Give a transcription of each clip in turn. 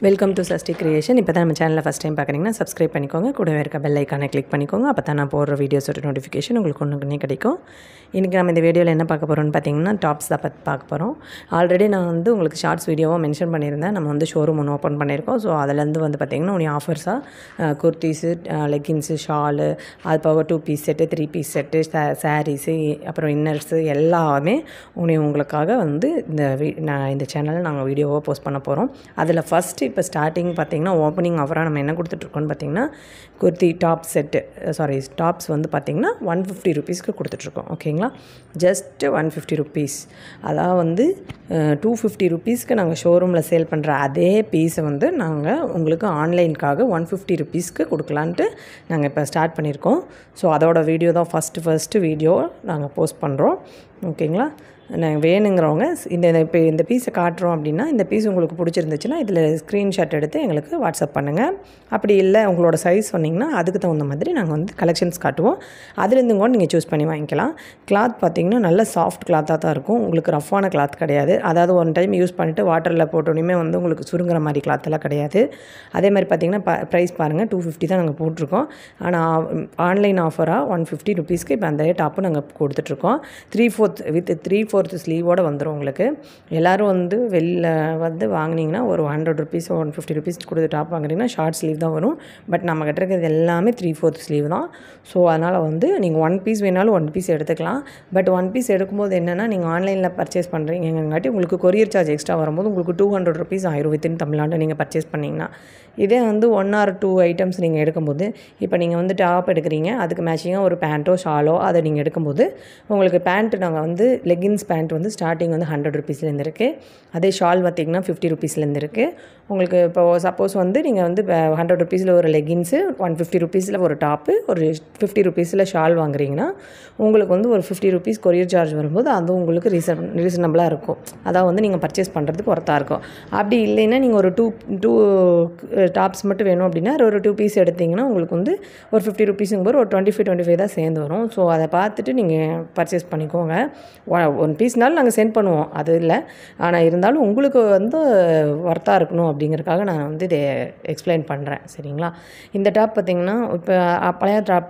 Welcome to Sashti creation. இப்போ தான் நம்ம சேனலில் ஃபஸ்ட் டைம் பார்க்குறீங்கன்னா சப்ஸ்கிரைப் பண்ணிக்கோங்க. கூடவே இருக்க பெல் ஐக்கானை கிளிக் பண்ணிக்கோங்க. அப்போ தான் நான் போடுற வீடியோஸோட நோட்டிஃபிகேஷன் உங்களுக்கு ஒன்றுக்குன்னே கிடைக்கும். இன்றைக்கி நம்ம இந்த வீடியோவில் என்ன பார்க்க போகிறோம்னு பார்த்தீங்கன்னா டாப்ஸ் தான் பார்க்க போகிறோம். ஆல்ரெடி நான் உங்களுக்கு ஷார்ட்ஸ் வீடியோவாக மென்ஷன் பண்ணியிருந்தேன். நம்ம ஷோரூம் ஒன்று ஓப்பன் பண்ணியிருக்கோம். ஸோ அதுலேருந்து பார்த்திங்கன்னா உனி ஆஃபர்ஸாக குர்த்திஸு, லெக்கின்ஸு, ஷாலு, அது போக 2 piece set, 3 piece set, sarees, அப்புறம் இன்னர்ஸு எல்லாமே உங்களுக்காக நான் இந்த சேனலில் நாங்கள் வீடியோவாக போஸ்ட் பண்ண போகிறோம். அதில் ஃபஸ்ட்டு இப்போ ஸ்டார்டிங் பார்த்திங்கன்னா ஓப்பனிங் ஆஃபராக நம்ம என்ன கொடுத்துட்ருக்கோன்னு பார்த்திங்கன்னா குர்த்தி டாப் செட்டு டாப்ஸ் பார்த்திங்கன்னா 150 ருபீஸ்க்கு கொடுத்துட்ருக்கோம். ஓகேங்களா, ஜஸ்ட்டு 150 ருபீஸ். அதாவது 250 ருபீஸ்க்கு நாங்கள் ஷோரூமில் சேல் பண்ணுற அதே பீஸை நாங்கள் உங்களுக்கு ஆன்லைனுக்காக 150 ருபீஸ்க்கு கொடுக்கலான்ட்டு நாங்கள் இப்போ ஸ்டார்ட் பண்ணியிருக்கோம். ஸோ அதோட வீடியோ தான் ஃபஸ்ட்டு வீடியோ நாங்கள் போஸ்ட் பண்ணுறோம். ஓகேங்களா, நாங்கள் வேணுங்கிறவங்க இப்போ இந்த பீஸை காட்டுறோம் அப்படின்னா இந்த பீஸ் உங்களுக்கு பிடிச்சிருந்துச்சுன்னா இதில் ஸ்க்ரீன்ஷாட் எடுத்து எங்களுக்கு வாட்ஸ்அப் பண்ணுங்கள். அப்படி இல்லை உங்களோட சைஸ் சொன்னிங்கன்னா அதுக்கு தகுந்த மாதிரி நாங்கள் கலெக்ஷன்ஸ் காட்டுவோம். அதுலேருந்து கூட நீங்கள் சூஸ் பண்ணி வாங்கிக்கலாம். கிளாத் பார்த்திங்கன்னா நல்ல சாஃப்ட் கிளாத்தாக தான் இருக்கும். உங்களுக்கு ரஃப்பான கிளாத் கிடையாது. அதாவது ஒன் டைம் யூஸ் பண்ணிவிட்டு வாட்டரில் போட்டோன்னே உங்களுக்கு சுருங்குற மாதிரி கிளாத்தெல்லாம் கிடையாது. அதே மாதிரி பார்த்திங்கன்னா ப்ரைஸ் பாருங்கள், 250 தான் நாங்கள் போட்டிருக்கோம். ஆனால் ஆன்லைன் ஆஃபராக 150 ருபீஸ்க்கு இப்போ அந்த டாப்பு நாங்கள் கொடுத்துட்ருக்கோம். 3/4 ஸ்லீவோடு வந்துடும். உங்களுக்கு எல்லோரும் வெளில வாங்கினீங்கன்னா ஒரு 100 ருபீஸ் 150 ருபீஸ் கொடுத்து டாப் வாங்குறீங்கன்னா ஷார்ட் ஸ்லீவ் தான் வரும். பட் நம்ம கிட்ட இருக்கிறது எல்லாமே 3/4 ஸ்லீவ் தான். ஸோ அதனால் நீங்கள் 1 பீஸ் வேணாலும் 1 பீஸ் எடுத்துக்கலாம். பட் 1 பீஸ் எடுக்கும்போது என்னென்னா நீங்கள் ஆன்லைனில் பர்ச்சேஸ் பண்ணுறீங்கங்காட்டி உங்களுக்கு கொரியர் சார்ஜ் எக்ஸ்ட்ரா வரும்போது உங்களுக்கு 200 ருபீஸ் ஆயிரும் வித்தின் தமிழ்நாடு நீங்கள் பர்ச்சேஸ் பண்ணிங்கன்னா. இதே 1 or 2 ஐட்டம்ஸ் நீங்கள் எடுக்கும்போது இப்போ நீங்கள் டாப் எடுக்கிறீங்க, அதுக்கு மேட்சிங்காக ஒரு பேண்ட்டோ ஷாலோ அதை நீங்கள் எடுக்கும்போது உங்களுக்கு பேண்ட்டு நாங்கள் லெகின்ஸ் பேண்ட் ஸ்டார்டிங் 100 ருபீஸ்லேருந்து இருக்குது. அதே ஷால் பார்த்திங்கன்னா 50 ருபீஸ்லேருந்து இருக்குது. உங்களுக்கு இப்போ சப்போஸ் நீங்கள் 100 ருபீஸில் ஒரு லெகின்ஸு, 150 ருபீஸில் ஒரு டாப்பு, ஒரு 50 ருபீஸில் ஷால் வாங்குறீங்கன்னா உங்களுக்கு ஒரு 50 ருபீஸ் கொரியர் சார்ஜ் வரும்போது அது உங்களுக்கு ரீசனபிளாக இருக்கும். அதாவது நீங்கள் பர்ச்சேஸ் பண்ணுறதுக்கு ஒர்த்தாக இருக்கும். அப்படி இல்லைன்னா நீங்கள் ஒரு டூ டாப்ஸ் மட்டும் வேணும் அப்படின்னா ஒரு 2 பீஸ் எடுத்திங்கன்னா உங்களுக்கு ஒரு 50 ருபீஸுங்கும்போது ஒரு 25 தான் சேர்ந்து வரும். ஸோ அதை பார்த்துட்டு நீங்கள் பர்ச்சேஸ் பண்ணிக்கோங்க. 1 பீஸ்னாலும் நாங்கள் சென்ட் பண்ணுவோம், அது இல்லை. ஆனால் இருந்தாலும் உங்களுக்கு ஒர்த்தாக இருக்கணும் அப்படிங்கிறதுக்காக நான் இதை எக்ஸ்பிளைன் பண்ணுறேன். சரிங்களா, இந்த டாப் பார்த்திங்கன்னா இப்போ பழைய டாப்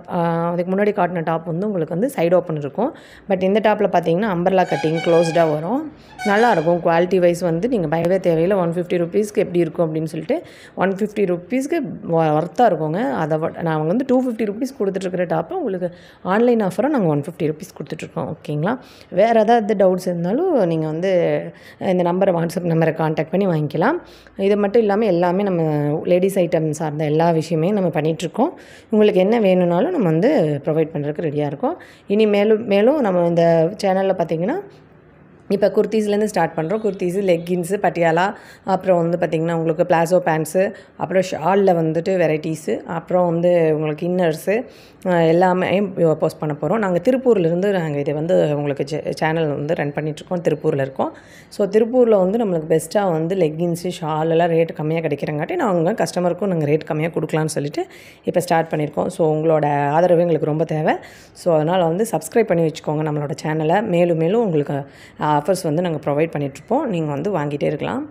அதுக்கு முன்னாடி காட்டின டாப் உங்களுக்கு சைடு ஓப்பன் இருக்கும். பட் இந்த டாப்பில் பார்த்திங்கன்னா அம்பர்லா கட்டிங் க்ளோஸ்டாக வரும். நல்லாயிருக்கும். குவாலிட்டி வைஸ் நீங்கள் பயவே தேவையில்லை. 150 ருபீஸ்க்கு எப்படி இருக்கும் அப்படின்னு சொல்லிட்டு 150 ருபீஸ்க்கு ஒர்த்தாக இருக்குங்க. அதை நாங்கள் 250 ருபீஸ் கொடுத்துட்ருக்கிற டாப்பை உங்களுக்கு ஆன்லைன் ஆஃபராக நாங்கள் 150 ருபீஸ் கொடுத்துட்ருக்கோம். ஓகேங்களா, வேறு ஏதாவது டவுட்ஸ் இருந்தாலும் நீங்கள் இந்த வாட்ஸ்அப் நம்பரை கான்டாக்ட் பண்ணி வாங்கிக்கலாம். இது மட்டும் இல்லாமல் எல்லாமே நம்ம லேடிஸ் ஐட்டம் சார்ந்த எல்லா விஷயமே நம்ம பண்ணிகிட்ருக்கோம். உங்களுக்கு என்ன வேணும்னாலும் நம்ம ப்ரொவைட் பண்ணுறதுக்கு ரெடியாக இருக்கோம். இனி மேலும் நம்ம இந்த சேனலில் பார்த்திங்கன்னா இப்போ குர்த்தீஸ்லேருந்து ஸ்டார்ட் பண்ணுறோம். குர்த்தீஸு, லெக்கின்ஸு, பட்டியாலா, அப்புறம் பார்த்திங்கன்னா உங்களுக்கு பிளாசோ பேண்ட்ஸு, அப்புறம் ஷாலில் வெரைட்டிஸு, அப்புறம் உங்களுக்கு இன்னர்ஸு எல்லாமே போஸ்ட் பண்ண போகிறோம். நாங்கள் திருப்பூர்லேருந்து நாங்கள் இதை உங்களுக்கு சேனல் ரன் பண்ணிகிட்ருக்கோம். திருப்பூரில் இருக்கோம். ஸோ திருப்பூரில் நம்மளுக்கு பெஸ்ட்டாக லெக்கின்ஸு, ஷாலெல்லாம் ரேட்டு கம்மியாக கிடைக்கிறங்காட்டி நாங்கள் கஸ்டமருக்கும் நாங்கள் ரேட் கம்மியாக கொடுக்கலான்னு சொல்லிட்டு இப்போ ஸ்டார்ட் பண்ணியிருக்கோம். ஸோ உங்களோட ஆதரவு எங்களுக்கு ரொம்ப தேவை. ஸோ அதனால் சப்ஸ்கிரைப் பண்ணி வச்சுக்கோங்க நம்மளோட சேனலை. மேலும் உங்களுக்கு ஆஃபர்ஸ் நாங்கள் ப்ரொவைட் பண்ணிகிட்ருப்போம். நீங்கள் வாங்கிட்டே இருக்கலாம்.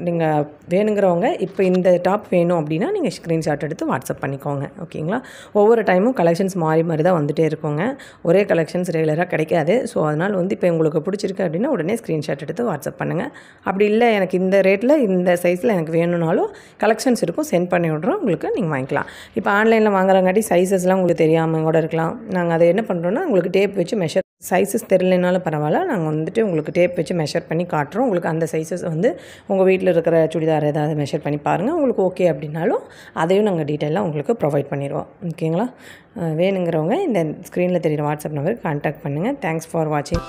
நீங்கள் வேணுங்கிறவங்க இப்போ இந்த டாப் வேணும் அப்படின்னா நீங்கள் ஸ்க்ரீன்ஷாட் எடுத்து வாட்ஸ்அப் பண்ணிக்கோங்க. ஓகேங்களா, ஒவ்வொரு டைமும் கலெக்ஷன்ஸ் மாறி தான் வந்துகிட்டே இருக்குங்க. ஒரே கலெக்ஷன்ஸ் ரெகுலராக கிடைக்காது. ஸோ அதனால் இப்போ உங்களுக்கு பிடிச்சிருக்கு அப்படின்னா உடனே ஸ்க்ரீன்ஷாட் எடுத்து வாட்ஸ்அப் பண்ணுங்கள். அப்படி இல்லை எனக்கு இந்த ரேட்டில் இந்த சைஸில் எனக்கு வேணும்னாலும் கலெக்ஷன்ஸ் இருக்கும், சென்ட் பண்ணி விட்றோம், உங்களுக்கு நீங்கள் வாங்கிக்கலாம். இப்போ ஆன்லைனில் வாங்குறங்காட்டி சைஸஸ்லாம் உங்களுக்கு தெரியாமல் கூட இருக்கலாம். நாங்கள் அதை என்ன பண்ணுறோன்னா உங்களுக்கு டேப் வச்சு மெஷர், சைஸஸ் தெரியலனாலும் பரவாயில்ல, நாங்கள் உங்களுக்கு டேப் வச்சு மெஷர் பண்ணி காட்டுறோம். உங்களுக்கு அந்த சைஸஸ் உங்கள் வீட்டில் இருக்கிற சுடிதார் ஏதாவது மெஷர் பண்ணி பாருங்கள். உங்களுக்கு ஓகே அப்படின்னாலும் அதையும் நாங்கள் டீட்டெயிலாக உங்களுக்கு ப்ரொவைட் பண்ணிடுவோம். ஓகேங்களா, வேணுங்கிறவங்க இந்த ஸ்க்ரீனில் தெரிகிற வாட்ஸ்அப் நம்பருக்கு கான்டாக்ட் பண்ணுங்கள். தேங்க்ஸ் ஃபார் வாட்சிங்.